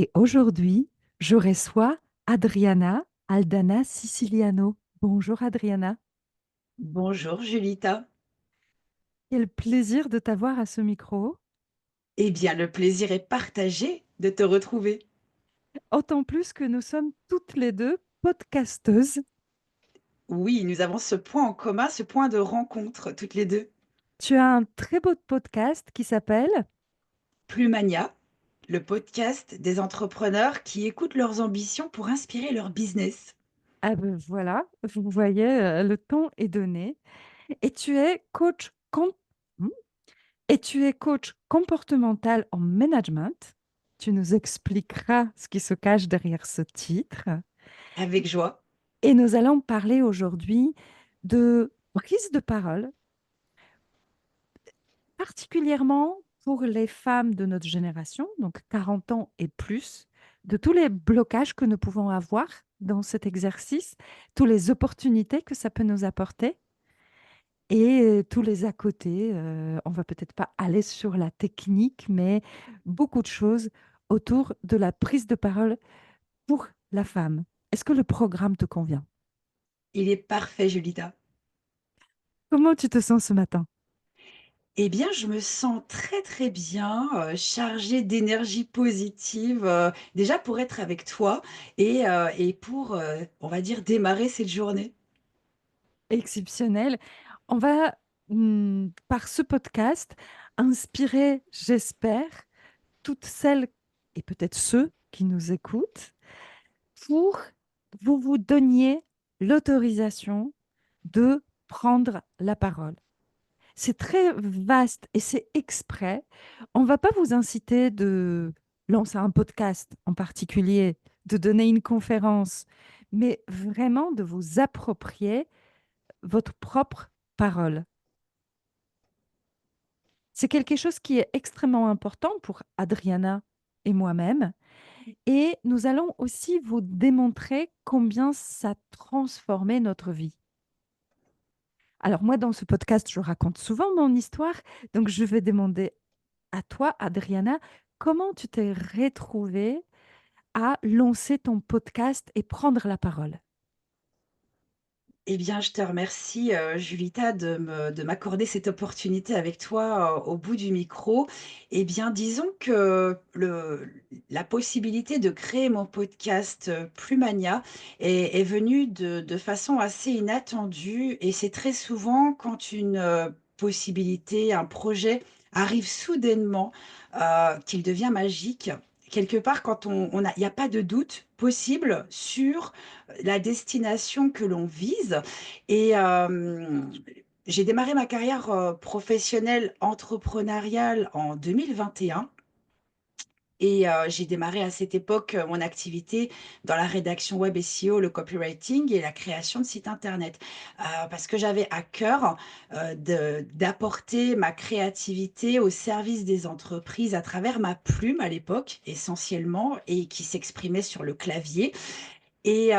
Et aujourd'hui, je reçois Adriana Aldana Siciliano. Bonjour Adriana, Bonjour Julita. quel plaisir de t'avoir à ce micro. Eh bien, le plaisir est partagé de te retrouver. Autant plus que nous sommes toutes les deux podcasteuses. Oui, nous avons ce point en commun, ce point de rencontre toutes les deux. Tu as un très beau podcast qui s'appelle Plumania, le podcast des entrepreneurs qui écoutent leurs ambitions pour inspirer leur business. Ah ben voilà, vous voyez, le ton est donné. Et tu es Hmm. Et tu es coach comportemental en management. Tu nous expliqueras ce qui se cache derrière ce titre. Avec joie. Et nous allons parler aujourd'hui de prise de parole, particulièrement pour les femmes de notre génération, donc 40 ans et plus, de tous les blocages que nous pouvons avoir dans cet exercice, toutes les opportunités que ça peut nous apporter et tous les à côté. On va peut-être pas aller sur la technique, mais beaucoup de choses autour de la prise de parole pour la femme. Est-ce que le programme te convient? Il est parfait, Julita. Comment tu te sens ce matin? Eh bien, je me sens très très bien, chargée d'énergie positive, déjà pour être avec toi et pour, on va dire, démarrer cette journée. Exceptionnel. On va, par ce podcast, inspirer, j'espère, toutes celles et peut-être ceux qui nous écoutent pour vous donniez l'autorisation de prendre la parole. C'est très vaste et c'est exprès. On ne va pas vous inciter de lancer un podcast en particulier, de donner une conférence, mais vraiment de vous approprier votre propre parole. C'est quelque chose qui est extrêmement important pour Adriana et moi-même. Et nous allons aussi vous démontrer combien ça transformait notre vie. Alors moi, dans ce podcast, je raconte souvent mon histoire. Donc je vais demander à toi, Adriana, comment tu t'es retrouvée à lancer ton podcast et prendre la parole? Eh bien, je te remercie, Julita, de m'accorder cette opportunité avec toi, au bout du micro. Eh bien, disons que la possibilité de créer mon podcast, Plumania est venue de façon assez inattendue et c'est très souvent quand une, possibilité, un projet arrive soudainement, qu'il devient magique. Quelque part, quand on a il y a pas de doute possible sur la destination que l'on vise et j'ai démarré ma carrière, professionnelle entrepreneuriale en 2021 et j'ai démarré à cette époque, mon activité dans la rédaction web SEO, le copywriting et la création de sites internet. Parce que j'avais à cœur, de d'apporter ma créativité au service des entreprises à travers ma plume à l'époque, essentiellement et qui s'exprimait sur le clavier et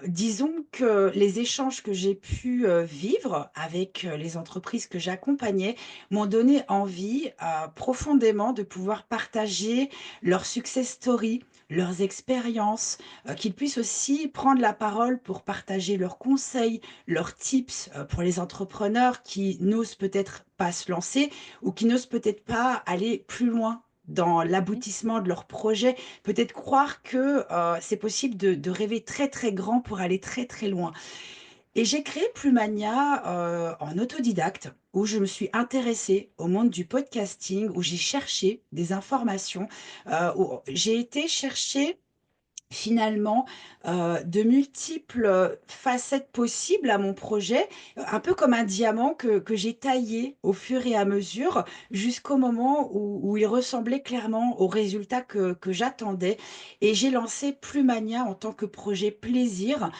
disons que les échanges que j'ai pu, vivre avec, les entreprises que j'accompagnais m'ont donné envie, profondément de pouvoir partager leurs success stories, leurs expériences, qu'ils puissent aussi prendre la parole pour partager leurs conseils, leurs tips, pour les entrepreneurs qui n'osent peut-être pas se lancer ou qui n'osent peut-être pas aller plus loin dans l'aboutissement de leur projet. Peut-être croire que, c'est possible de rêver très, très grand pour aller très, très loin et j'ai créé Plumania, en autodidacte où je me suis intéressée au monde du podcasting, où j'ai cherché des informations, où j'ai été chercher finalement, de multiples, facettes possibles à mon projet, un peu comme un diamant que j'ai taillé au fur et à mesure jusqu'au moment où il ressemblait clairement au résultat que j'attendais et j'ai lancé Plumania en tant que projet plaisir,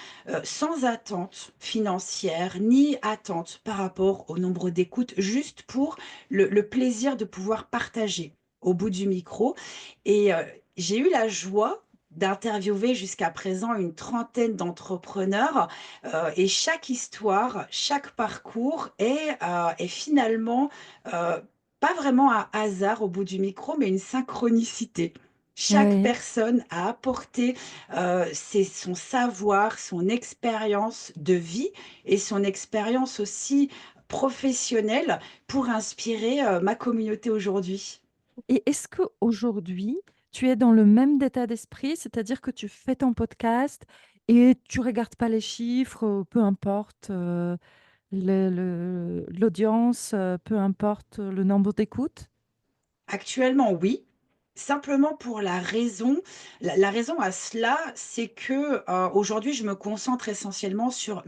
sans attente financière ni attente par rapport au nombre d'écoutes, juste pour le plaisir de pouvoir partager au bout du micro et j'ai eu la joie d'interviewer jusqu'à présent une trentaine d'entrepreneurs, et chaque histoire, chaque parcours est finalement, pas vraiment un hasard au bout du micro, mais une synchronicité. Chaque Oui. personne a apporté, son savoir, son expérience de vie et son expérience aussi professionnelle pour inspirer, ma communauté aujourd'hui. Et est-ce qu'aujourd'hui, tu es dans le même état d'esprit, c'est-à-dire que tu fais ton podcast et tu regardes pas les chiffres, peu importe l'audience, peu importe le nombre d'écoutes? Actuellement, oui. Simplement pour la raison à cela, c'est que, aujourd'hui, je me concentre essentiellement sur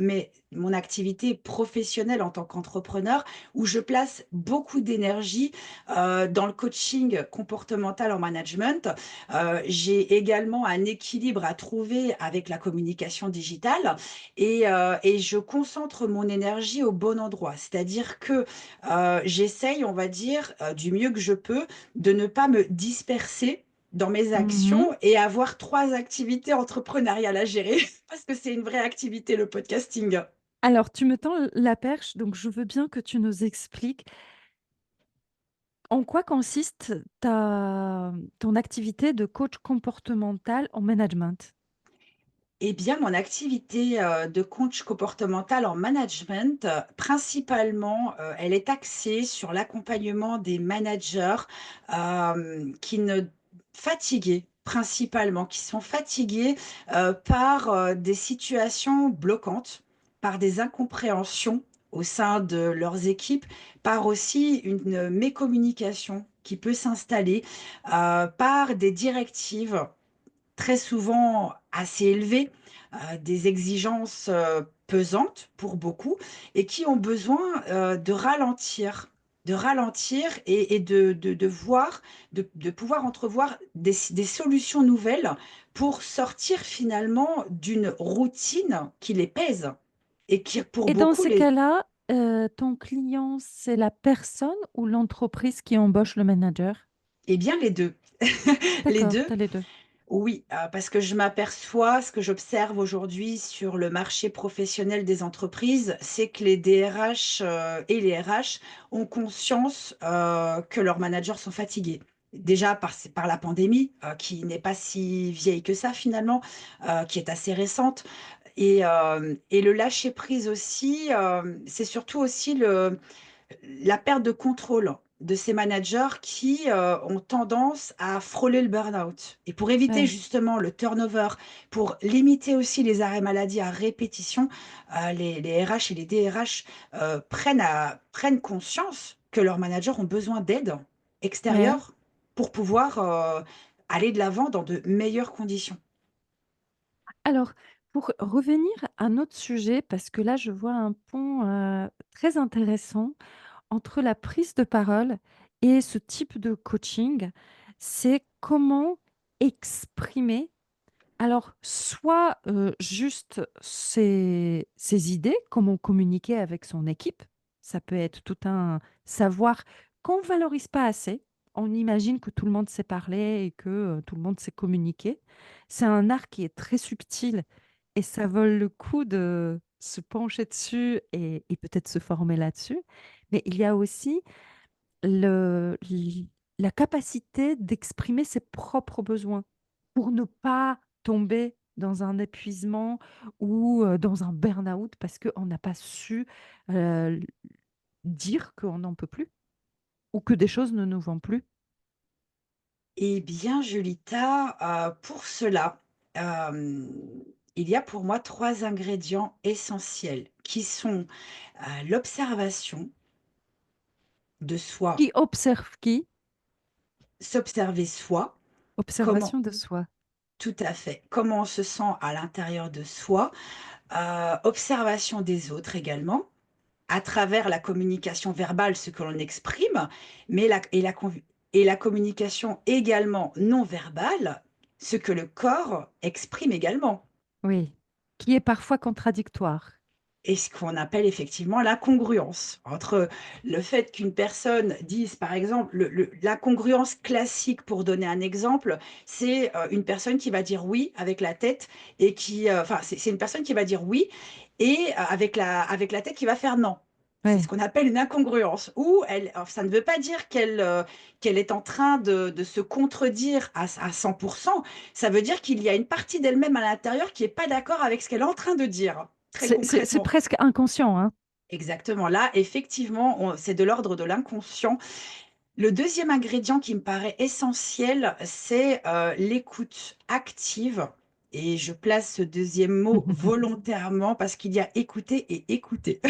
mon activité professionnelle en tant qu'entrepreneur, où je place beaucoup d'énergie, dans le coaching comportemental en management. J'ai également un équilibre à trouver avec la communication digitale et je concentre mon énergie au bon endroit. C'est-à-dire que, j'essaye, on va dire, du mieux que je peux, de ne pas me disperser dans mes Mhm. actions et avoir 3 activités entrepreneuriales à gérer parce que c'est une vraie activité, le podcasting. Alors, tu me tends la perche, donc je veux bien que tu nous expliques en quoi consiste ton activité de coach comportemental en management. Eh bien, mon activité, de coach comportemental en management, principalement, elle est axée sur l'accompagnement des managers, qui ne fatigués principalement, qui sont fatigués, par, des situations bloquantes, par des incompréhensions au sein de leurs équipes, par aussi une mécommunication qui peut s'installer, par des directives très souvent assez élevés, des exigences, pesantes pour beaucoup et qui ont besoin, de ralentir et de voir, de pouvoir entrevoir des solutions nouvelles pour sortir finalement d'une routine qui les pèse et qui pour Et dans beaucoup ces les cas-là, ton client, c'est la personne ou l'entreprise qui embauche le manager? eh bien les 2, les D'accord, 2. tu as les deux. Oui, parce que je m'aperçois, ce que j'observe aujourd'hui sur le marché professionnel des entreprises, c'est que les DRH, et les RH ont conscience, que leurs managers sont fatigués. Déjà par la pandémie, qui n'est pas si vieille que ça finalement, qui est assez récente et le lâcher prise aussi, c'est surtout aussi la perte de contrôle de ces managers qui, ont tendance à frôler le burn-out et pour éviter Ouais, justement le turnover, pour limiter aussi les arrêts maladie à répétition, les RH et les DRH, prennent conscience que leurs managers ont besoin d'aide ouais. extérieure pour pouvoir, aller de l'avant dans de meilleures conditions. Alors, pour revenir à un autre sujet, parce que là, je vois un pont très intéressant entre la prise de parole et ce type de coaching, c'est comment exprimer. Alors, soit, juste ses idées, comment communiquer avec son équipe. Ça peut être tout un savoir qu'on ne valorise pas assez. On imagine que tout le monde sait parler et que, tout le monde sait communiquer. C'est un art qui est très subtil et ça vaut le coup de se pencher dessus et peut-être se former là-dessus. Mais il y a aussi le l la capacité d'exprimer ses propres besoins pour ne pas tomber dans un épuisement ou dans un burn-out parce qu'on n'a pas su, l dire qu'on n'en peut plus ou que des choses ne nous vont plus. Eh bien, Julita, pour cela, hem, il y a pour moi 3 ingrédients essentiels qui sont, l'observation de soi, Qui observe qui? s'observer soi, comment Observation de soi. tout à fait, comment on se sent à l'intérieur de soi, observation des autres également, à travers la communication verbale, ce que l'on exprime, mais la communication également non verbale, ce que le corps exprime également. Oui, qui est parfois contradictoire. Et ce qu'on appelle effectivement l'incongruence entre le fait qu'une personne dise, par exemple, l'incongruence classique pour donner un exemple, c'est, une personne qui va dire «oui» avec la tête c'est une personne qui va dire «oui» et avec la tête qui va faire «non». C'est ce Ouais. qu'on appelle une incongruence, où elle alors ça ne veut pas dire qu'elle est en train de se contredire à 100. Ça veut dire qu'il y a une partie d'elle-même à l'intérieur qui est pas d'accord avec ce qu'elle est en train de dire, très C'est concrètement. presque inconscient, hein. Exactement, là, effectivement, c'est de l'ordre de l'inconscient. Le deuxième ingrédient qui me paraît essentiel, c'est, l'écoute active et je place ce deuxième mot volontairement parce qu'il y a écouter et écouter.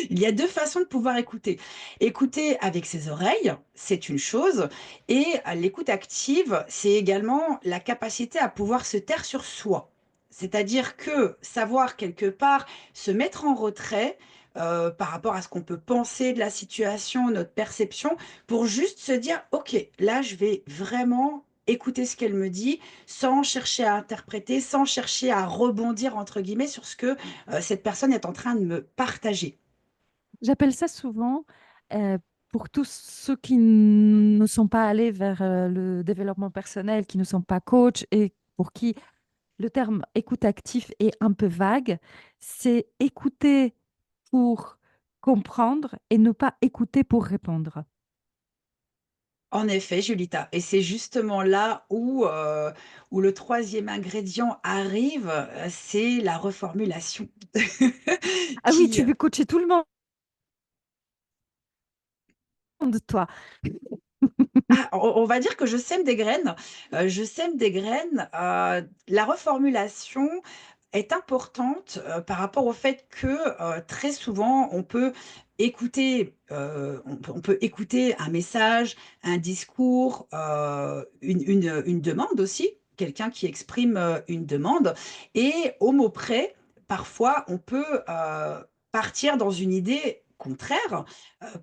Il y a 2 façons de pouvoir écouter. Écouter avec ses oreilles, c'est une chose et l'écoute active, c'est également la capacité à pouvoir se taire sur soi. C'est-à-dire que savoir quelque part se mettre en retrait, par rapport à ce qu'on peut penser de la situation, notre perception, pour juste se dire: «OK, là, je vais vraiment écouter ce qu'elle me dit, sans chercher à interpréter, sans chercher à «rebondir» entre guillemets sur ce que, cette personne est en train de me partager». J'appelle ça souvent, pour tous ceux qui ne sont pas allés vers le développement personnel, qui ne sont pas coach et pour qui le terme écoute actif est un peu vague, c'est écouter pour comprendre et ne pas écouter pour répondre. En effet, Julita, et c'est justement là où le troisième ingrédient arrive, c'est la reformulation Ah oui, qui, tu veux coacher tout le monde, toi. ah, on va dire que je sème des graines, je sème des graines, la reformulation est importante, par rapport au fait que, très souvent on peut écouter un message, un discours, une demande aussi, quelqu'un qui exprime, une demande et au mot près, parfois on peut, partir dans une idée contraire,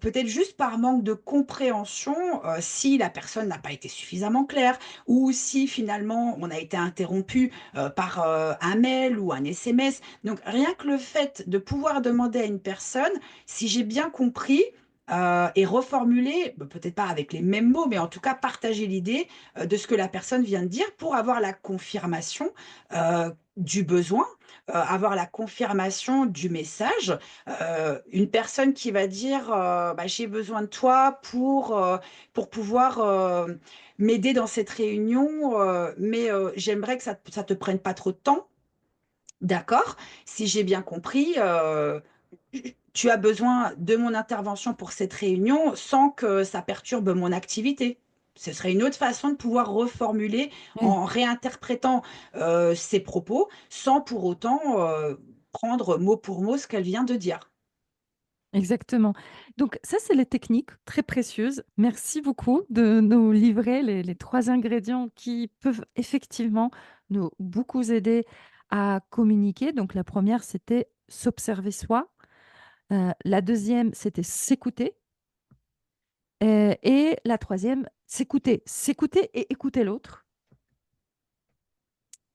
peut-être juste par manque de compréhension, si la personne n'a pas été suffisamment claire ou si finalement on a été interrompu, par, un mail ou un SMS. Donc rien que le fait de pouvoir demander à une personne: «Si j'ai bien compris», et reformuler, peut-être pas avec les mêmes mots, mais en tout cas partager l'idée, de ce que la personne vient de dire pour avoir la confirmation, du besoin, avoir la confirmation du message. Une personne qui va dire, bah: «J'ai besoin de toi pour pouvoir, m'aider dans cette réunion, mais j'aimerais que ça te prenne pas trop de temps». D'accord, si j'ai bien compris, tu as besoin de mon intervention pour cette réunion sans que ça perturbe mon activité. Ce serait une autre façon de pouvoir reformuler Oui, en réinterprétant, ses propos sans pour autant, prendre mot pour mot ce qu'elle vient de dire. exactement. Donc ça, c'est les techniques très précieuses. Merci beaucoup de nous livrer les 3 ingrédients qui peuvent effectivement nous beaucoup aider à communiquer. Donc la première, c'était s'observer soi. La deuxième, c'était s'écouter. Et la troisième, s'écouter. S'écouter et écouter l'autre.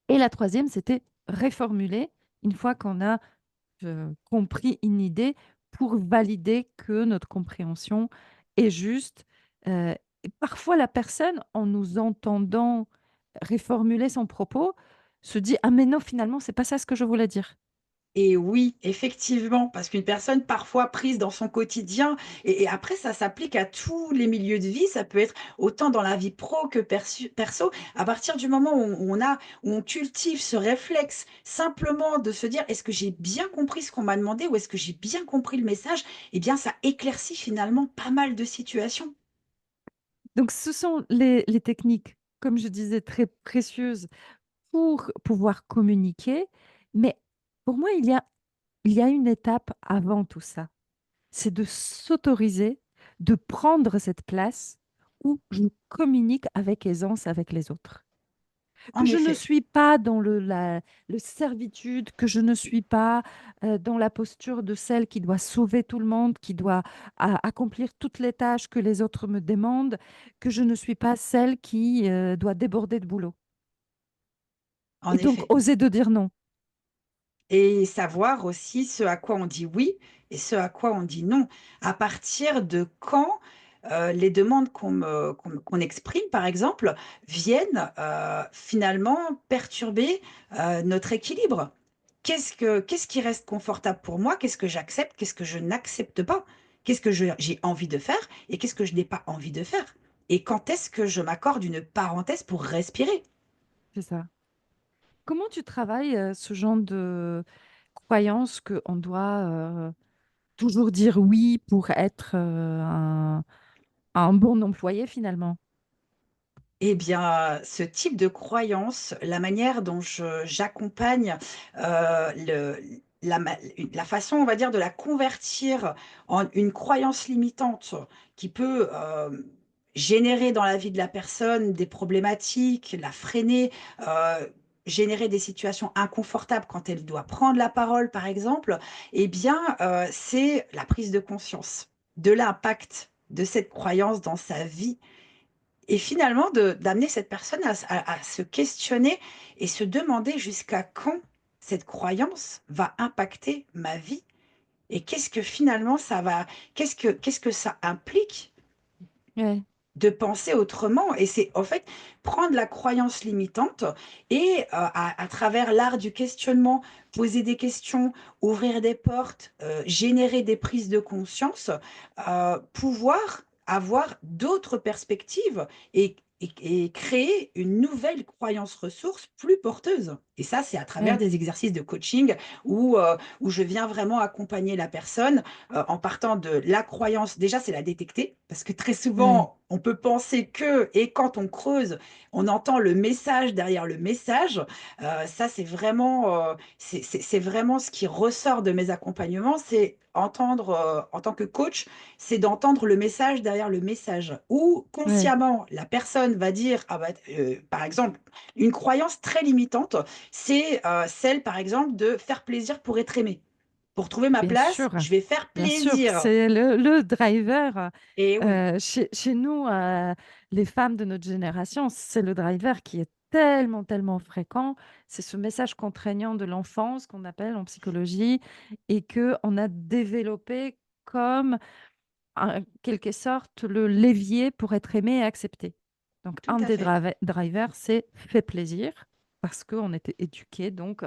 Et la troisième, c'était réformuler une fois qu'on a compris une idée pour valider que notre compréhension est juste. Et parfois, la personne, en nous entendant réformuler son propos, se dit: «Ah mais non, finalement, c'est pas ça ce que je voulais dire». Et oui, effectivement, parce qu'une personne parfois prise dans son quotidien et après ça s'applique à tous les milieux de vie, ça peut être autant dans la vie pro que perso. À partir du moment où on cultive ce réflexe simplement de se dire: «Est-ce que j'ai bien compris ce qu'on m'a demandé ou est-ce que j'ai bien compris le message?» Eh bien ça éclaircit finalement pas mal de situations. Donc ce sont les techniques, comme je disais, très précieuses pour pouvoir communiquer. Mais pour moi, il y a une étape avant tout ça. C'est de s'autoriser, de prendre cette place où je communique avec aisance avec les autres. Que En je ne effet. suis pas dans le servitude, que je ne suis pas dans la posture de celle qui doit sauver tout le monde, qui doit accomplir toutes les tâches que les autres me demandent, que je ne suis pas celle qui doit déborder de boulot. En Et donc, effet. oser de dire non. Et savoir aussi ce à quoi on dit oui et ce à quoi on dit non. À partir de quand, les demandes qu'on exprime, par exemple, viennent, finalement perturber, notre équilibre. qu'est-ce qui reste confortable pour moi? Qu'est-ce que j'accepte? Qu'est-ce que je n'accepte pas? Qu'est-ce que j'ai envie de faire et qu'est-ce que je n'ai pas envie de faire? Et quand est-ce que je m'accorde une parenthèse pour respirer? C'est ça. Comment tu travailles ce genre de croyance qu'on doit toujours dire oui pour être un bon employé finalement? Eh bien, ce type de croyance, la manière dont j'accompagne, la façon, on va dire, de la convertir en une croyance limitante qui peut, générer dans la vie de la personne des problématiques, la freiner, générer des situations inconfortables quand elle doit prendre la parole, par exemple, eh bien, c'est la prise de conscience de l'impact de cette croyance dans sa vie et finalement de d'amener cette personne à se questionner et se demander jusqu'à quand cette croyance va impacter ma vie et qu'est-ce que finalement ça va qu'est-ce que ça implique Ouais, de penser autrement et c'est en fait prendre la croyance limitante et à travers l'art du questionnement, poser des questions, ouvrir des portes, générer des prises de conscience, pouvoir avoir d'autres perspectives et créer une nouvelle croyance ressource plus porteuse. Et ça, c'est à travers ouais, des exercices de coaching où je viens vraiment accompagner la personne en partant de la croyance, déjà, c'est la détecter, parce que très ouais, souvent, on peut penser que, et quand on creuse, on entend le message derrière le message. Ça, c'est vraiment, c'est vraiment ce qui ressort de mes accompagnements, c'est entendre, en tant que coach, c'est d'entendre le message derrière le message. Ou ouais, consciemment, la personne va dire, ah bah, par exemple, une croyance très limitante, c'est celle, par exemple, de faire plaisir pour être aimé. Pour trouver ma bien place, sûr, je vais faire bien sûr. plaisir C'est le driver et oui, chez nous, les femmes de notre génération, c'est le driver qui est tellement, tellement fréquent. C'est ce message contraignant de l'enfance qu'on appelle en psychologie et que on a développé comme en quelque sorte le levier pour être aimé et accepté. Donc, tout un à des fait, drivers, c'est fais plaisir, parce qu'on était éduqués, donc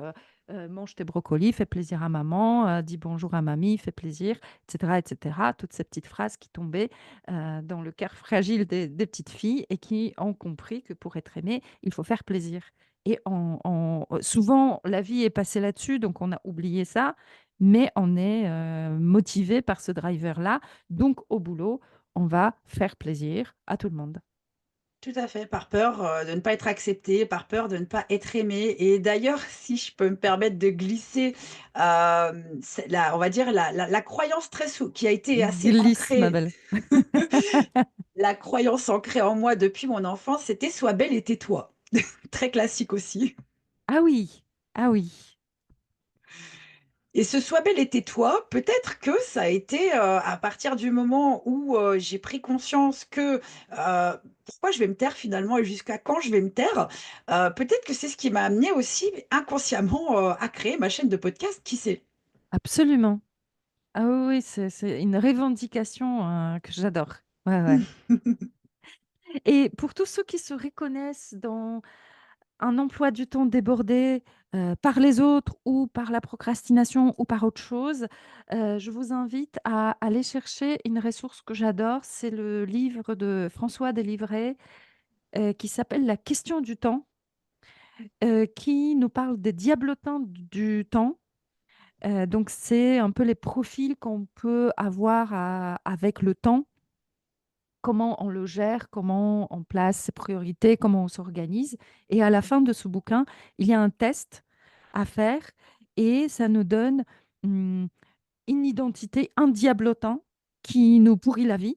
mange tes brocolis, fais plaisir à maman, dis bonjour à mamie, fais plaisir, etc., etc. Toutes ces petites phrases qui tombaient dans le cœur fragile des petites filles et qui ont compris que pour être aimé, il faut faire plaisir. Et souvent, la vie est passée là-dessus, donc on a oublié ça, mais on est motivé par ce driver-là. Donc, au boulot, on va faire plaisir à tout le monde. tout à fait, par peur, de ne pas être accepté, par peur de ne pas être aimé et d'ailleurs, si je peux me permettre de glisser, c'est la on va dire la croyance très qui a été assez Glisse, ma ancrée, belle. la croyance ancrée en moi depuis mon enfance, c'était: «Sois belle et tais-toi». Très classique aussi. Ah oui, ah oui, Et ce «Sois belle et tais-toi», peut-être que ça a été, à partir du moment où, j'ai pris conscience que, pourquoi je vais me taire finalement et jusqu'à quand je vais me taire? Peut-être que c'est ce qui m'a amené aussi inconsciemment, à créer ma chaîne de podcast, qui sait? absolument. Ah oui, oui, c'est une revendication que j'adore. Ouais, ouais. Et pour tous ceux qui se reconnaissent dans un emploi du temps débordé par les autres ou par la procrastination ou par autre chose, je vous invite à aller chercher une ressource que j'adore. C'est le livre de François Deslivré qui s'appelle La question du temps, qui nous parle des diablotins du temps. Donc, c'est un peu les profils qu'on peut avoir avec le temps, comment on le gère, comment on place ses priorités, comment on s'organise. Et à la fin de ce bouquin, il y a un test à faire et ça nous donne hum, une identité, un diablotin qui nous pourrit la vie.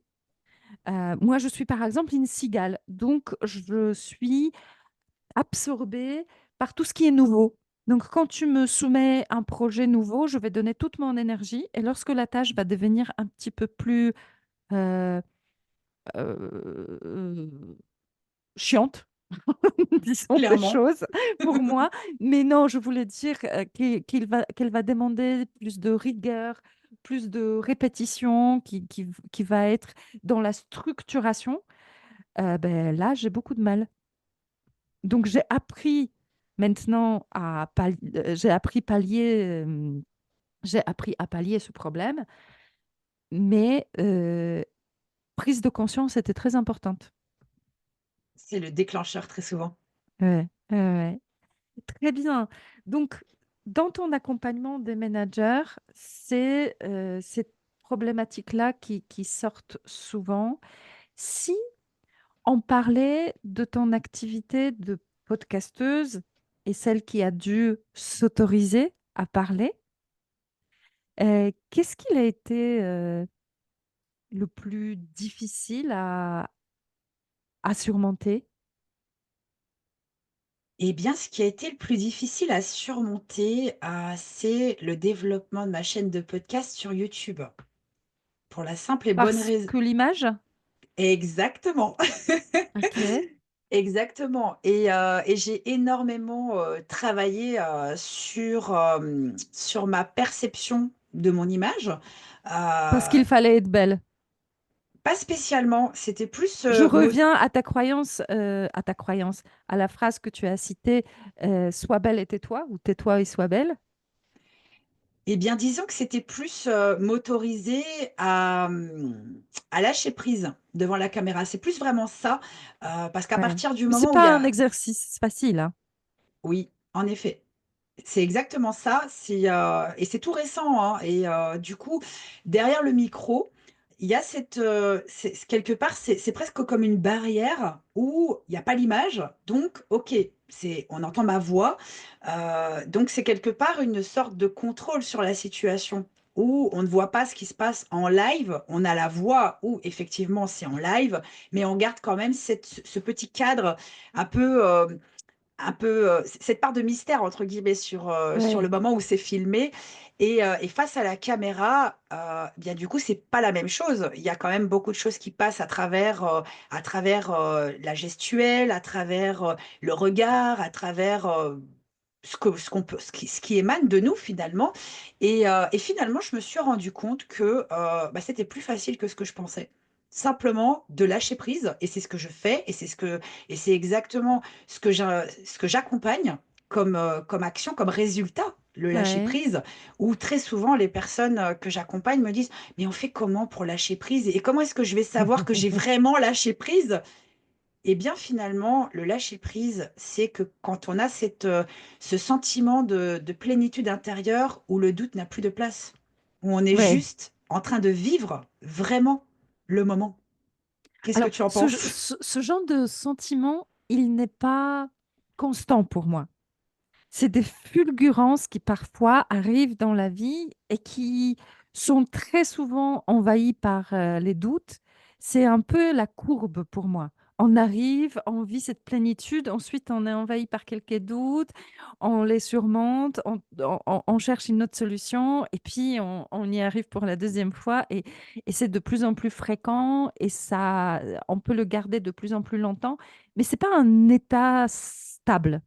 Moi, je suis par exemple une cigale, donc je suis absorbée par tout ce qui est nouveau. Donc, quand tu me soumets un projet nouveau, je vais donner toute mon énergie et lorsque la tâche va devenir un petit peu plus euh, euh, chiante, disons les Clairement, choses pour moi. Mais non, je voulais dire qu'elle va demander plus de rigueur, plus de répétition, qui va être dans la structuration. Ben, là, j'ai beaucoup de mal. Donc, j'ai appris. maintenant j'ai appris à pallier ce problème, mais prise de conscience était très importante. C'est le déclencheur très souvent. Ouais, ouais, ouais. Très bien. Donc, dans ton accompagnement des managers, c'est ces problématiques-là qui sortent souvent. Si on parlait de ton activité de podcasteuse et celle qui a dû s'autoriser à parler, qu'est-ce qu'il a été le plus difficile à surmonter? Eh bien, ce qui a été le plus difficile à surmonter, c'est le développement de ma chaîne de podcast sur YouTube. Pour la simple et bonne Parce raison. que l'image, Exactement, ok, exactement et j'ai énormément, travaillé, sur ma perception de mon image. parce qu'il fallait être belle. Pas spécialement, c'était plus, Je reviens à ta croyance, à la phrase que tu as citée, sois belle et tais-toi, ou tais-toi et sois belle. eh bien, disons que c'était plus, m'autoriser à lâcher prise devant la caméra. C'est plus vraiment ça, parce qu'à Ouais. partir du Mais c'est moment où il y pas un a exercice facile, hein. oui, en effet. C'est exactement ça, et c'est tout récent, hein du coup, derrière le micro, il y a c'est quelque part, c'est presque comme une barrière où il y a pas l'image, donc OK, on entend ma voix, donc c'est quelque part une sorte de contrôle sur la situation où on ne voit pas ce qui se passe en live. On a la voix où effectivement c'est en live, mais on garde quand même ce petit cadre un peu, cette part de «mystère» entre guillemets sur le Ouais, moment où c'est filmé et face à la caméra, bien du coup, c'est pas la même chose. Il y a quand même beaucoup de choses qui passent à travers la gestuelle, à travers, le regard, à travers, ce qu'on peut ce qui émane de nous finalement et finalement, je me suis rendu compte que, c'était plus facile que ce que je pensais. Simplement de lâcher prise et c'est ce que je fais et c'est exactement ce que j'accompagne comme action, comme résultat, le lâcher ouais. prise, où très souvent les personnes, que j'accompagne me disent: «Mais on fait comment pour lâcher prise et comment est-ce que je vais savoir que j'ai vraiment lâché prise?» Eh bien, finalement, le lâcher prise, c'est que quand on a ce sentiment de plénitude intérieure où le doute n'a plus de place, où on est Ouais. juste en train de vivre vraiment le moment. Qu'est-ce que Alors, tu en penses? ce genre de sentiment, il n'est pas constant pour moi. C'est des fulgurances qui parfois arrivent dans la vie et qui sont très souvent envahies par les doutes. C'est un peu la courbe pour moi. On arrive, on vit cette plénitude, ensuite on est envahi par quelques doutes, on les surmonte, on cherche une autre solution et puis on y arrive pour la deuxième fois et c'est de plus en plus fréquent et ça, on peut le garder de plus en plus longtemps, mais c'est pas un état stable.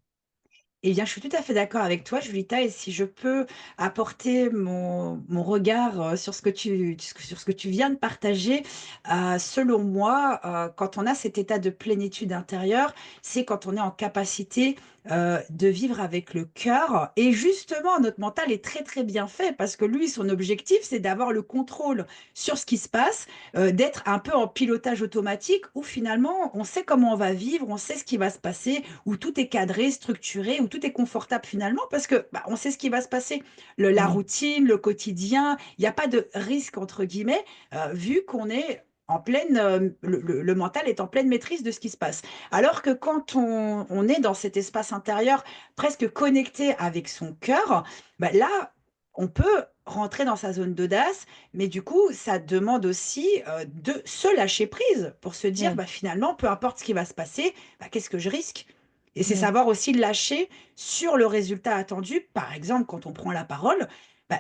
Eh bien, je suis tout à fait d'accord avec toi, Julita, et si je peux apporter mon regard, sur ce que tu viens de partager, selon moi, quand on a cet état de plénitude intérieure, c'est quand on est en capacité, de vivre avec le cœur et justement notre mental est très, très bien fait parce que lui, son objectif, c'est d'avoir le contrôle sur ce qui se passe, d'être un peu en pilotage automatique où finalement on sait comment on va vivre, on sait ce qui va se passer, où tout est cadré, structuré, où tout est confortable finalement parce que, on sait ce qui va se passer. La Oui, routine, le quotidien, il y a pas de «risque» entre guillemets, vu qu'on est en pleine, le mental est en pleine maîtrise de ce qui se passe. Alors que quand on est dans cet espace intérieur presque connecté avec son cœur, là, on peut rentrer dans sa zone d'audace, mais du coup, ça demande aussi, de se lâcher prise pour se dire: oui, Finalement, peu importe ce qui va se passer, qu'est-ce que je risque?» Et c'est oui, savoir aussi lâcher sur le résultat attendu. Par exemple, quand on prend la parole,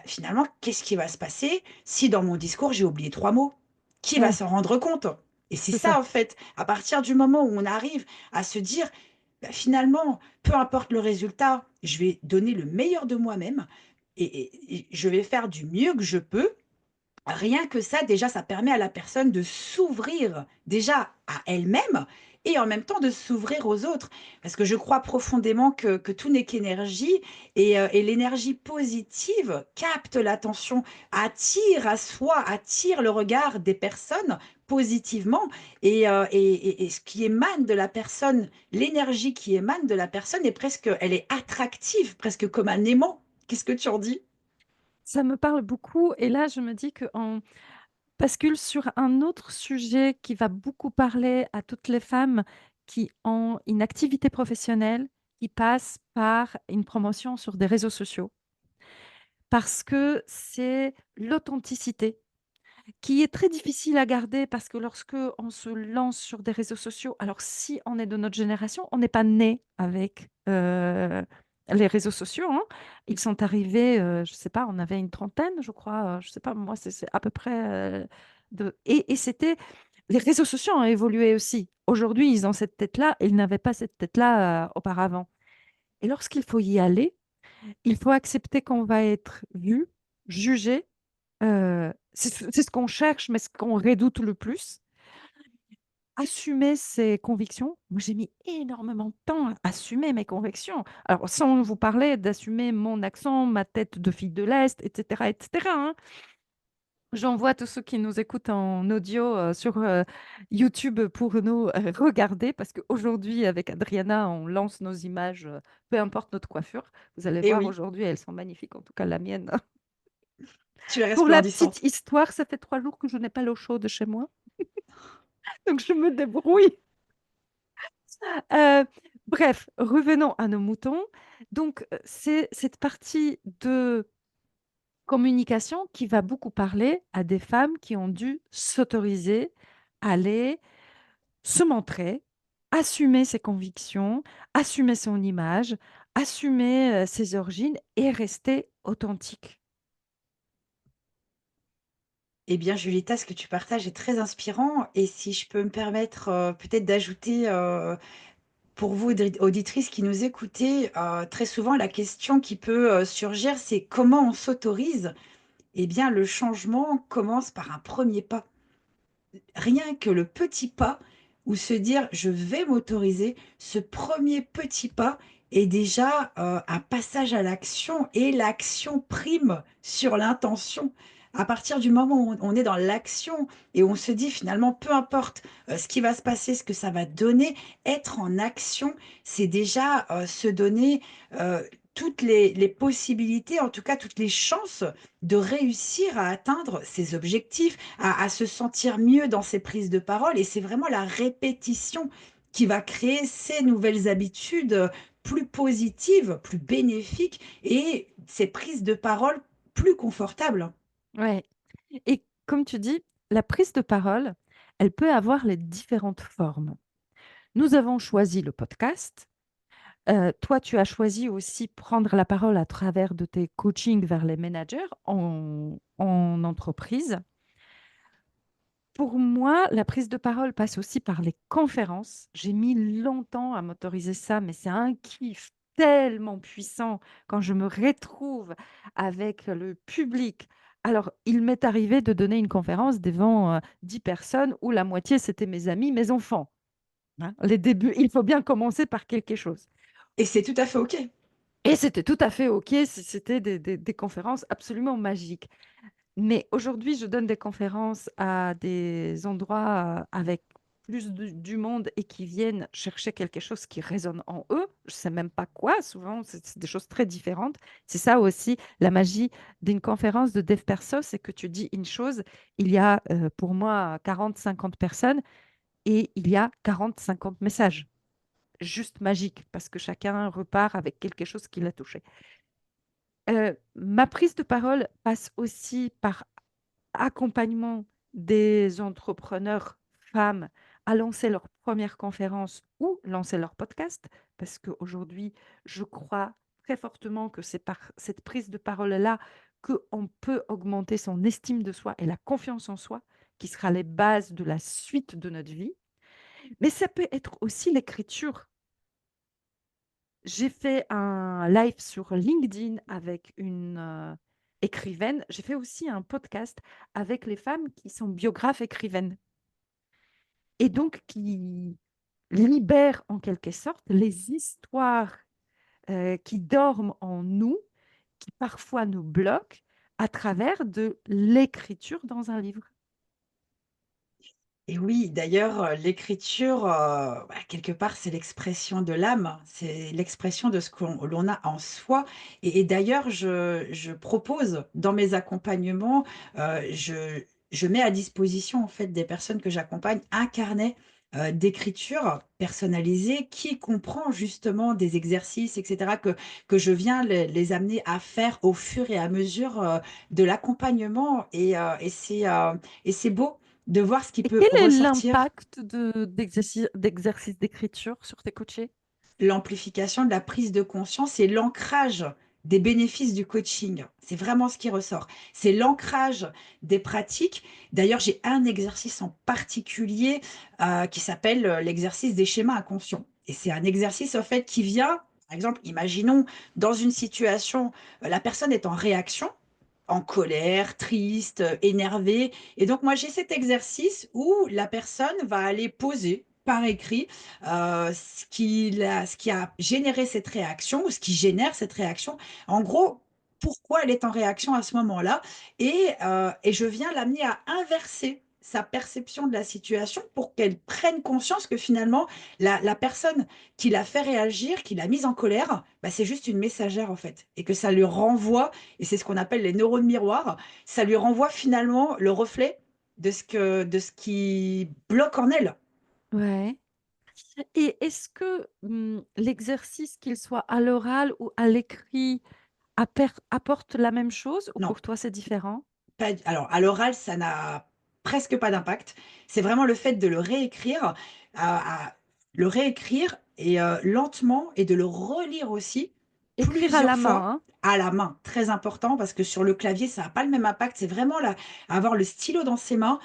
finalement, qu'est-ce qui va se passer si dans mon discours, j'ai oublié 3 mots? Qui va oui, s'en rendre compte? Et c'est c'est ça. ça, en fait, à partir du moment où on arrive à se dire: Finalement, peu importe le résultat, je vais donner le meilleur de moi-même et je vais faire du mieux que je peux». Rien que ça, déjà, ça permet à la personne de s'ouvrir déjà à elle-même et en même temps de s'ouvrir aux autres. Parce que je crois profondément que tout n'est qu'énergie et l'énergie positive capte l'attention, attire à soi, attire le regard des personnes positivement et ce qui émane de la personne, l'énergie qui émane de la personne est presque elle est attractive, presque comme un aimant. Qu'est-ce que tu en dis? Ça me parle beaucoup et là, je me dis qu'on bascule sur un autre sujet qui va beaucoup parler à toutes les femmes qui ont une activité professionnelle qui passe par une promotion sur des réseaux sociaux. Parce que c'est l'authenticité qui est très difficile à garder parce que lorsque on se lance sur des réseaux sociaux, alors si on est de notre génération, on n'est pas né avec, les réseaux sociaux, hein. Ils sont arrivés, je sais pas, on avait une trentaine, je crois, je sais pas, moi, c'est à peu près, de et c'était les réseaux sociaux ont évolué aussi. Aujourd'hui, ils ont cette tête-là, ils n'avaient pas cette tête-là, auparavant et lorsqu'il faut y aller, il faut accepter qu'on va être vu, jugé. C'est ce qu'on cherche, mais ce qu'on redoute le plus. Assumer ses convictions. Moi, j'ai mis énormément de temps à assumer mes convictions. Alors, sans vous parler d'assumer mon accent, ma tête de fille de l'Est, et cetera, hein. J'envoie tous ceux qui nous écoutent en audio, sur, YouTube pour nous, regarder parce qu'aujourd'hui, avec Adriana, on lance nos images, peu importe notre coiffure. Vous allez Eh voir oui, aujourd'hui, elles sont magnifiques, en tout cas la mienne. tu es Pour la resplendissante. petite histoire, ça fait 3 jours que je n'ai pas l'eau chaude chez moi, donc je me débrouille. Heu, Bref, revenons à nos moutons. Donc, c'est cette partie de communication qui va beaucoup parler à des femmes qui ont dû s'autoriser à aller se montrer, assumer ses convictions, assumer son image, assumer, ses origines et rester authentique. Eh bien, Julita, ce que tu partages est très inspirant et si je peux me permettre, peut-être d'ajouter, pour vous auditrices qui nous écoutez, très souvent la question qui peut, surgir, c'est comment on s'autorise? Eh bien, le changement commence par un premier pas. Rien que le petit pas ou se dire: «Je vais m'autoriser», ce premier petit pas est déjà, un passage à l'action et l'action prime sur l'intention. À partir du moment où on est dans l'action et on se dit finalement: «Peu importe, ce qui va se passer, ce que ça va donner», être en action, c'est déjà, se donner, toutes les possibilités, en tout cas toutes les chances de réussir à atteindre ses objectifs, à se sentir mieux dans ses prises de parole et c'est vraiment la répétition qui va créer ces nouvelles habitudes, plus positives, plus bénéfiques et ces prises de parole plus confortables. Ouais et comme tu dis, la prise de parole, elle peut avoir les différentes formes. Nous avons choisi le podcast. Toi, tu as choisi aussi prendre la parole à travers de tes coachings vers les managers en entreprise. Pour moi, la prise de parole passe aussi par les conférences. J'ai mis longtemps à m'autoriser ça, mais c'est un kiff tellement puissant quand je me retrouve avec le public. Alors, il m'est arrivé de donner une conférence devant, 10 personnes où la moitié, c'était mes amis, mes enfants, hein. Les débuts, il faut bien commencer par quelque chose. Et c'est tout à fait OK. Et c'était tout à fait OK, c'était des conférences absolument magiques. Mais aujourd'hui, je donne des conférences à des endroits, avec plus du monde et qui viennent chercher quelque chose qui résonne en eux. Je ne sais même pas quoi, souvent, c'est des choses très différentes. C'est ça aussi la magie d'une conférence de Dev Perso, c'est que tu dis une chose, il y a, pour moi 40-50 personnes et il y a 40-50 messages. Juste magique parce que chacun repart avec quelque chose qui l'a touché. Ma prise de parole passe aussi par accompagnement des entrepreneurs femmes à lancer leur première conférence ou lancer leur podcast, parce qu'aujourd'hui, je crois très fortement que c'est par cette prise de parole-là qu'on peut augmenter son estime de soi et la confiance en soi, qui sera les bases de la suite de notre vie. Mais ça peut être aussi l'écriture. J'ai fait un live sur LinkedIn avec une, écrivaine. J'ai fait aussi un podcast avec les femmes qui sont biographes écrivaines et donc qui libère en quelque sorte les histoires qui dorment en nous, qui parfois nous bloquent à travers de l'écriture dans un livre. Et oui, d'ailleurs, l'écriture, quelque part, c'est l'expression de l'âme, c'est l'expression de ce qu'on l'on a en soi et d'ailleurs, je propose dans mes accompagnements, je mets à disposition, en fait, des personnes que j'accompagne, un carnet, d'écriture personnalisé qui comprend justement des exercices et cetera que je viens les amener à faire au fur et à mesure, de l'accompagnement et c'est beau de voir ce qui Et peut quel est ressortir, l'impact d'exercice d'écriture sur tes coachés? l'amplification de la prise de conscience et l'ancrage des bénéfices du coaching. C'est vraiment ce qui ressort. C'est l'ancrage des pratiques. D'ailleurs, j'ai un exercice en particulier qui s'appelle l'exercice des schémas inconscients. Et c'est un exercice, en fait, qui vient, par exemple, imaginons dans une situation, la personne est en réaction, en colère, triste, énervée. Et donc, moi, j'ai cet exercice où la personne va aller poser par écrit ce qui a généré cette réaction ou ce qui génère cette réaction. En gros, pourquoi elle est en réaction à ce moment-là et je viens l'amener à inverser sa perception de la situation pour qu'elle prenne conscience que finalement, la personne qui l'a fait réagir, qui l'a mise en colère, bah, c'est juste une messagère en fait. Et que ça lui renvoie, et c'est ce qu'on appelle les neurones miroirs, ça lui renvoie finalement le reflet de ce qui bloque en elle. Ouais. Et est-ce que l'exercice, qu'il soit à l'oral ou à l'écrit, apporte la même chose ou Non, pour toi c'est différent? pas d alors à l'oral, ça n'a presque pas d'impact. C'est vraiment le fait de le réécrire, à le réécrire et lentement et de le relire aussi Écrire à plusieurs la fois main, hein? à la main. Très important parce que sur le clavier, ça a pas le même impact. C'est vraiment là, avoir le stylo dans ses mains,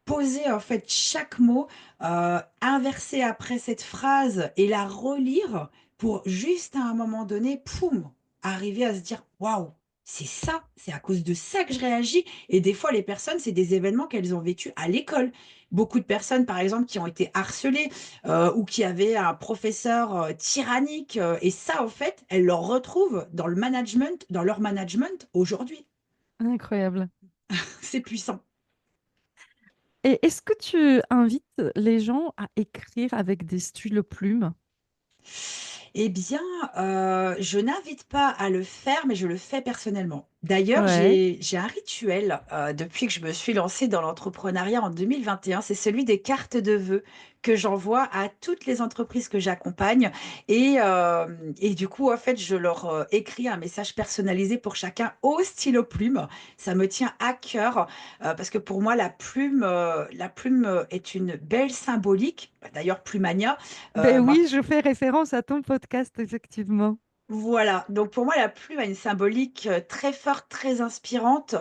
poser en fait chaque mot, inverser après cette phrase et la relire pour juste à un moment donné, poum, arriver à se dire: «Waouh, c'est ça, c'est à cause de ça que je réagis» et des fois, les personnes, c'est des événements qu'elles ont vécus à l'école. Beaucoup de personnes, par exemple, qui ont été harcelées, ou qui avaient un professeur, tyrannique, et ça, en fait, elles le retrouvent dans leur management aujourd'hui. Incroyable. C'est puissant. Et est-ce que tu invites les gens à écrire avec des stylos-plumes? Eh bien, je n'invite pas à le faire, mais je le fais personnellement. D'ailleurs, Ouais. j'ai un rituel, depuis que je me suis lancée dans l'entrepreneuriat en 2021, c'est celui des cartes de vœux que j'envoie à toutes les entreprises que j'accompagne et du coup, en fait, je leur, écris un message personnalisé pour chacun au stylo plume. Ça me tient à cœur, parce que pour moi, la plume, est une belle symbolique, bah, d'ailleurs Plumania, Ben moi. oui, je fais référence à ton podcast, effectivement. Voilà, donc pour moi, la plume a une symbolique, très forte, très inspirante,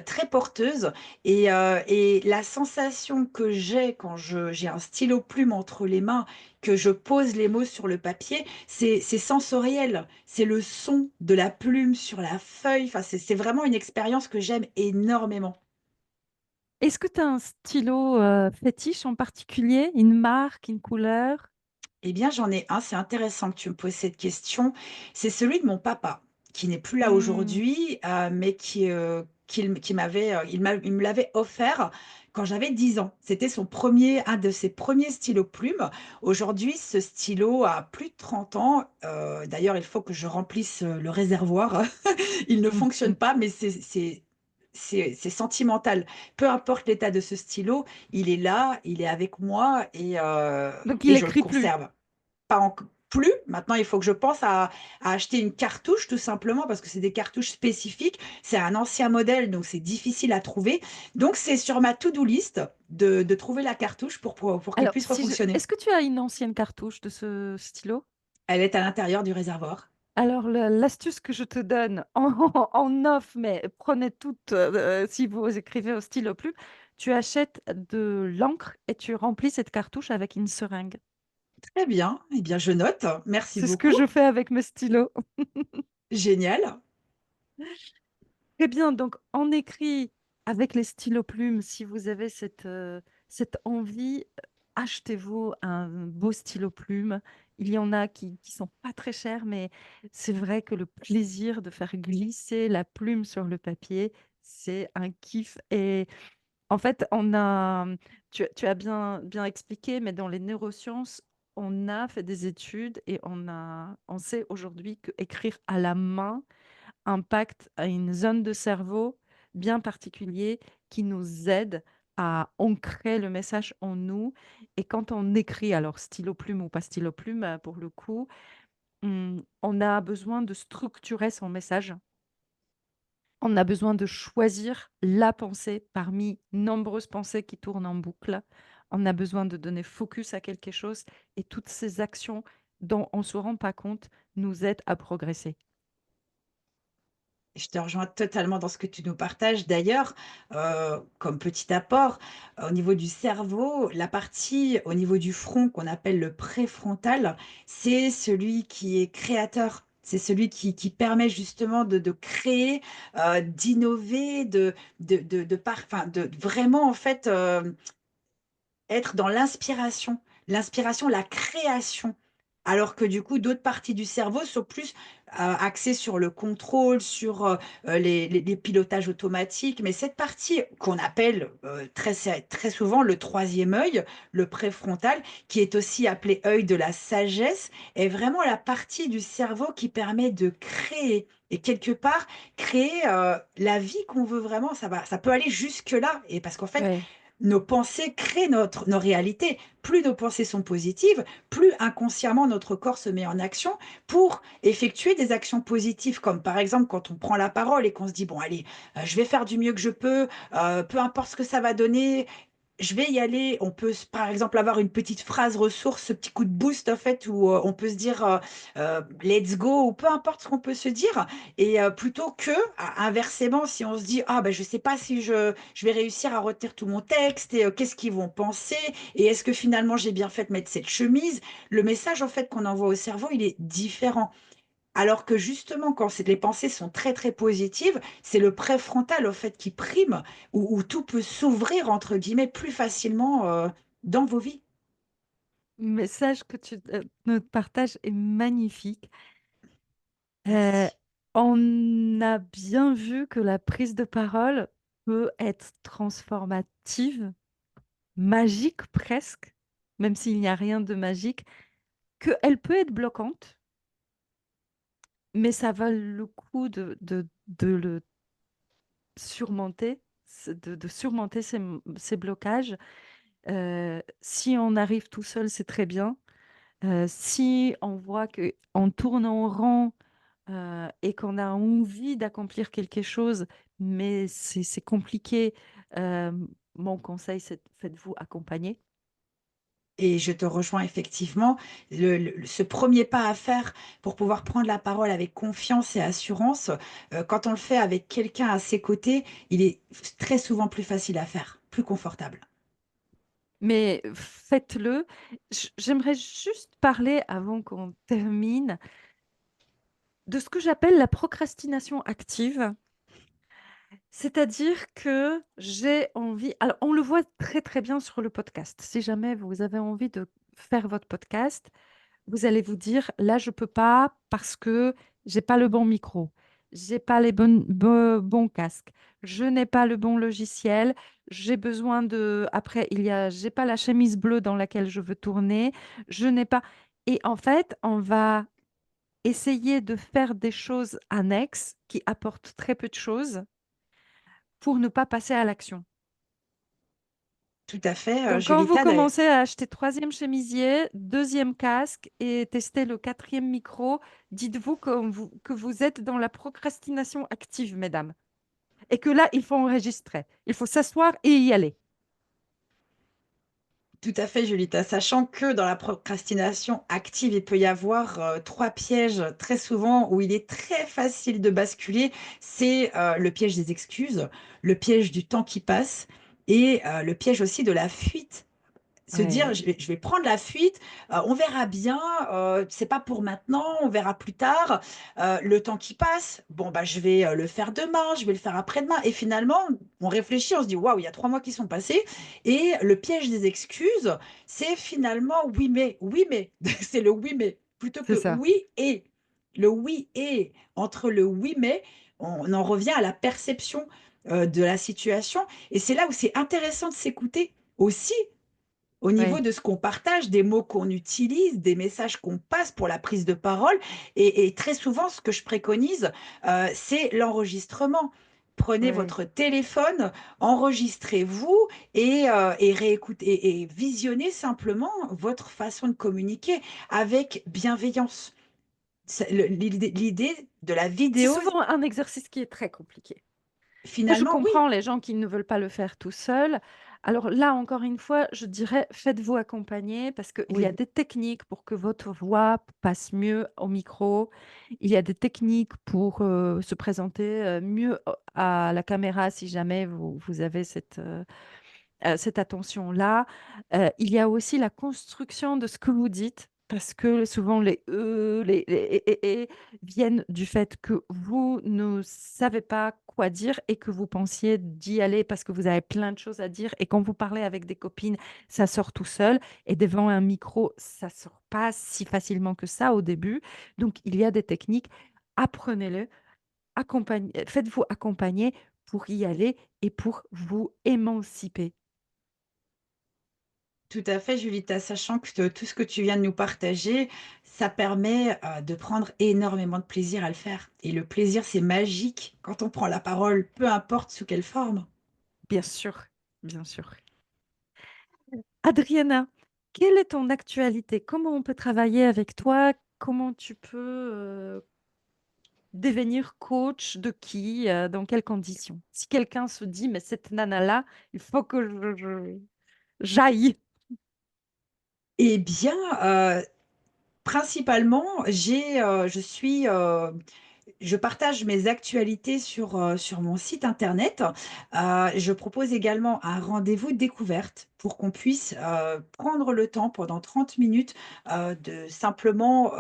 très porteuse et la sensation que j'ai quand je j'ai un stylo plume entre les mains, que je pose les mots sur le papier, c'est sensoriel. C'est le son de la plume sur la feuille, enfin, c'est vraiment une expérience que j'aime énormément. Est-ce que tu as un stylo fétiche en particulier, une marque, une couleur? Eh bien, j'en ai un, c'est intéressant que tu me poses cette question. C'est celui de mon papa, qui n'est plus là Hmm. aujourd'hui, mais qui m'avait, il me l'avait offert quand j'avais 10 ans. C'était un de ses premiers stylos plumes. Aujourd'hui, ce stylo a plus de 30 ans. D'ailleurs, il faut que je remplisse, le réservoir. Il ne fonctionne pas, mais c'est sentimental. Peu importe l'état de ce stylo, il est là, il est avec moi Donc et il je le écrit plus. conserve. Pas enc plus, maintenant il faut que je pense à acheter une cartouche tout simplement parce que c'est des cartouches spécifiques. C'est un ancien modèle, donc c'est difficile à trouver. Donc c'est sur ma to-do list de trouver la cartouche pour qu'elle Alors, puisse refonctionner. est-ce que tu as une ancienne cartouche de ce stylo? Elle est à l'intérieur du réservoir. Alors, l'astuce que je te donne en off, mais prenez toute, si vous écrivez au stylo plume, tu achètes de l'encre et tu remplis cette cartouche avec une seringue. Très bien, eh bien je note. Merci C'est ce que beaucoup. je fais avec mes stylos. Génial. Très bien, donc on écrit avec les stylos plumes si vous avez cette envie. achetez-vous un beau stylo plume. Il y en a qui sont pas très chers, mais c'est vrai que le plaisir de faire glisser la plume sur le papier, c'est un kiff. Et en fait, tu as bien expliqué, mais dans les neurosciences, on a fait des études et on sait aujourd'hui que écrire à la main impacte à une zone de cerveau bien particulier qui nous aide à ancrer le message en nous. Et quand on écrit, alors stylo plume ou pas stylo plume, pour le coup, on a besoin de structurer son message. On a besoin de choisir la pensée parmi nombreuses pensées qui tournent en boucle. On a besoin de donner focus à quelque chose et toutes ces actions dont on ne se rend pas compte nous aident à progresser. Je te rejoins totalement dans ce que tu nous partages. D'ailleurs, comme petit apport, au niveau du cerveau, la partie au niveau du front qu'on appelle le préfrontal, c'est celui qui est créateur. C'est celui qui permet justement de créer, d'innover, enfin, de vraiment en fait, être dans l'inspiration, la création. Alors que du coup, d'autres parties du cerveau sont plus, axées sur le contrôle, sur, les pilotages automatiques. Mais cette partie qu'on appelle, très souvent le troisième œil, le préfrontal, qui est aussi appelé œil de la sagesse, est vraiment la partie du cerveau qui permet de créer et quelque part, créer, la vie qu'on veut vraiment. Ça peut aller jusque-là et parce qu'en fait, Ouais. nos pensées créent nos réalités. Plus nos pensées sont positives, plus inconsciemment notre corps se met en action pour effectuer des actions positives, comme par exemple quand on prend la parole et qu'on se dit: «Bon allez, je vais faire du mieux que je peux, peu importe ce que ça va donner, je vais y aller». On peut par exemple avoir une petite phrase ressource, ce petit coup de boost en fait où, on peut se dire, «Let's go» ou peu importe ce qu'on peut se dire et plutôt que inversement, si on se dit: «Ah ben je sais pas si je vais réussir à retenir tout mon texte et qu'est-ce qu'ils vont penser et est-ce que finalement j'ai bien fait de mettre cette chemise?» Le message en fait qu'on envoie au cerveau, il est différent. Alors que justement, quand les pensées sont très, très positives, c'est le préfrontal, au fait, qui prime, où tout peut «s'ouvrir» entre guillemets plus facilement, dans vos vies. Le message que tu nous partages est magnifique. Heu, Merci. on a bien vu que la prise de parole peut être transformative, magique presque, même s'il n'y a rien de magique, qu'elle peut être bloquante, mais ça vaut le coup de le surmonter, de surmonter ces blocages. Si on arrive tout seul, c'est très bien. Si on voit qu'on tourne en rond, et qu'on a envie d'accomplir quelque chose, mais c'est compliqué, mon conseil, c'est faites-vous accompagner. Et je te rejoins effectivement. Ce premier pas à faire pour pouvoir prendre la parole avec confiance et assurance, quand on le fait avec quelqu'un à ses côtés, il est très souvent plus facile à faire, plus confortable. Mais faites-le. J'aimerais juste parler, avant qu'on termine, de ce que j'appelle la procrastination active. C'est-à-dire que j'ai envie, alors on le voit très, très bien sur le podcast. Si jamais vous avez envie de faire votre podcast, vous allez vous dire: «Là, je peux pas parce que j'ai pas le bon micro, j'ai pas les bons casques, je n'ai pas le bon logiciel, j'ai besoin de» après il y a: «J'ai pas la chemise bleue dans laquelle je veux tourner, je n'ai pas» et en fait, on va essayer de faire des choses annexes qui apportent très peu de choses pour ne pas passer à l'action. Tout à fait, Donc quand vous Julita. commencez à acheter 3e chemisier, 2e casque et tester le 4e micro, dites-vous que vous êtes dans la procrastination active, mesdames, et que là, il faut enregistrer. Il faut s'asseoir et y aller. Tout à fait, Julita, sachant que dans la procrastination active, il peut y avoir, 3 pièges très souvent où il est très facile de basculer. C'est, le piège des excuses, le piège du temps qui passe et le piège aussi de la fuite. Se dire, Ouais, je vais prendre la fuite, on verra bien, c'est pas pour maintenant, on verra plus tard. Le temps qui passe, bon, bah, je vais le faire demain, je vais le faire après-demain. Et finalement, on réfléchit, on se dit, waouh, il y a 3 mois qui sont passés. Et le piège des excuses, c'est finalement oui, mais, c'est le oui, mais, plutôt c'est que ça. oui et. Le oui et, entre le oui, mais, on en revient à la perception de la situation. Et c'est là où c'est intéressant de s'écouter aussi au niveau Ouais, de ce qu'on partage, des mots qu'on utilise, des messages qu'on passe pour la prise de parole. Et très souvent, ce que je préconise, c'est l'enregistrement. Prenez ouais, votre téléphone, enregistrez-vous et réécoutez et visionnez simplement votre façon de communiquer avec bienveillance. L'idée de la c'est vidéo, souvent un exercice qui est très compliqué. Moi, je finalement, oui, comprends les gens qui ne veulent pas le faire tout seuls. Alors là, encore une fois, je dirais faites-vous accompagner parce qu'il y a oui, des techniques pour que votre voix passe mieux au micro. Il y a des techniques pour se présenter mieux à la caméra si jamais vous avez cette attention-là. Il y a aussi la construction de ce que vous dites, parce que souvent les et viennent du fait que vous ne savez pas quoi dire et que vous pensiez d'y aller parce que vous avez plein de choses à dire et quand vous parlez avec des copines, ça sort tout seul et devant un micro, ça sort pas si facilement que ça au début. Donc il y a des techniques, apprenez-le, faites-vous accompagner pour y aller et pour vous émanciper. tout à fait, Julita, sachant que tout ce que tu viens de nous partager, ça permet, de prendre énormément de plaisir à le faire et le plaisir, c'est magique quand on prend la parole, peu importe sous quelle forme. Bien sûr, bien sûr. Adriana, quelle est ton actualité? Comment on peut travailler avec toi? Comment tu peux devenir coach de qui? Dans quelles conditions? Si quelqu'un se dit, mais cette nana-là, il faut que j'aille. Eh bien, principalement, je partage mes actualités sur mon site internet. Je propose également un rendez-vous découverte pour qu'on puisse, prendre le temps pendant 30 minutes, de simplement,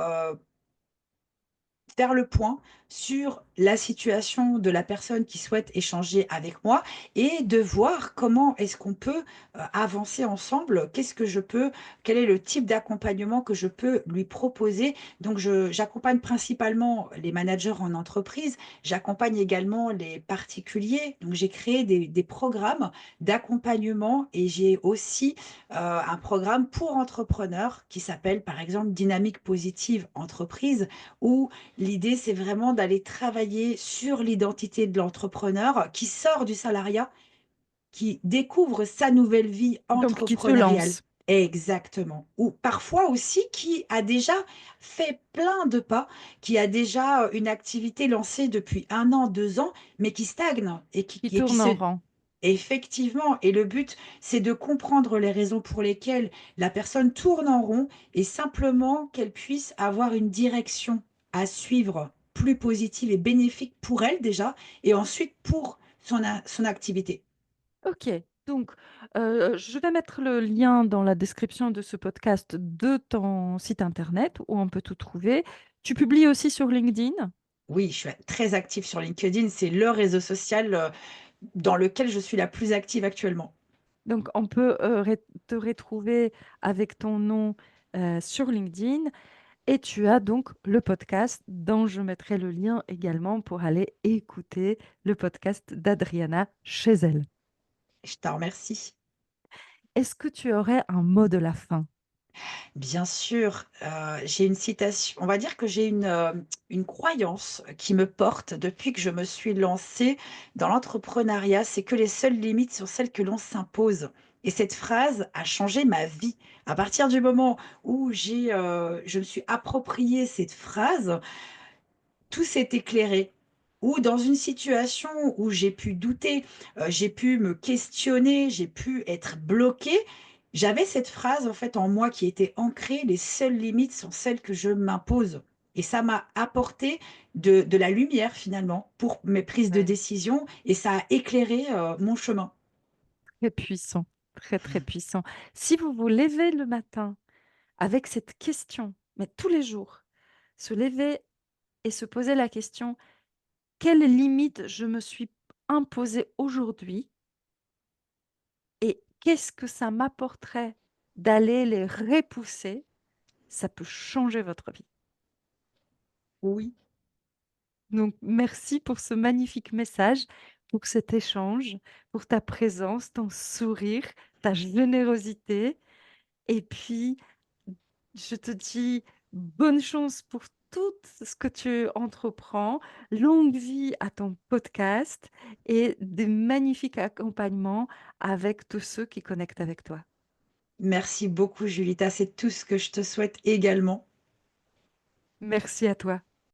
faire le point sur la situation de la personne qui souhaite échanger avec moi et de voir comment est-ce qu'on peut, avancer ensemble. Quel est le type d'accompagnement que je peux lui proposer? Donc j'accompagne principalement les managers en entreprise, j'accompagne également les particuliers. Donc j'ai créé des programmes d'accompagnement et j'ai aussi, un programme pour entrepreneurs qui s'appelle, par exemple, Dynamique positive entreprise, où l'idée, c'est vraiment d'aller travailler sur l'identité de l'entrepreneur qui sort du salariat, qui découvre sa nouvelle vie Donc, qui te entrepreneuriale. lance. Exactement. Ou parfois aussi qui a déjà fait plein de pas, qui a déjà une activité lancée depuis 1 an, 2 ans, mais qui stagne et qui, Qui et qui tourne se... en rond. Effectivement, et le but, c'est de comprendre les raisons pour lesquelles la personne tourne en rond et simplement qu'elle puisse avoir une direction à suivre plus positive et bénéfique pour elle déjà, et ensuite pour son activité. Ok, donc je vais mettre le lien dans la description de ce podcast de ton site internet où on peut tout trouver. Tu publies aussi sur LinkedIn. Oui, je suis très active sur LinkedIn, c'est le réseau social dans lequel je suis la plus active actuellement. Donc, on peut te retrouver avec ton nom sur LinkedIn. Et tu as donc le podcast dont je mettrai le lien également pour aller écouter le podcast d'Adriana chez elle. Je t'en remercie. Est-ce que tu aurais un mot de la fin? Bien sûr, j'ai une citation, on va dire que j'ai une croyance qui me porte depuis que je me suis lancée dans l'entrepreneuriat, c'est que les seules limites sont celles que l'on s'impose, et cette phrase a changé ma vie. À partir du moment où je me suis approprié cette phrase, tout s'est éclairé. Ou dans une situation où j'ai pu douter, j'ai pu me questionner, j'ai pu être bloquée, j'avais cette phrase en fait en moi qui était ancrée: «Les seules limites sont celles que je m'impose», et ça m'a apporté de la lumière finalement pour mes prises de Ouais. décision et ça a éclairé, mon chemin. Très puissant. très, très puissant. Si vous vous levez le matin avec cette question, mais tous les jours, se lever et se poser la question: «Quelles limites je me suis imposées aujourd'hui et qu'est-ce que ça m'apporterait d'aller les repousser?» Ça peut changer votre vie. Oui. Donc merci pour ce magnifique message, pour cet échange, pour ta présence, ton sourire, ta générosité et puis je te dis bonne chance pour tout ce que tu entreprends, longue vie à ton podcast et des magnifiques accompagnements avec tous ceux qui connectent avec toi. Merci beaucoup Julita, c'est tout ce que je te souhaite également. Merci à toi.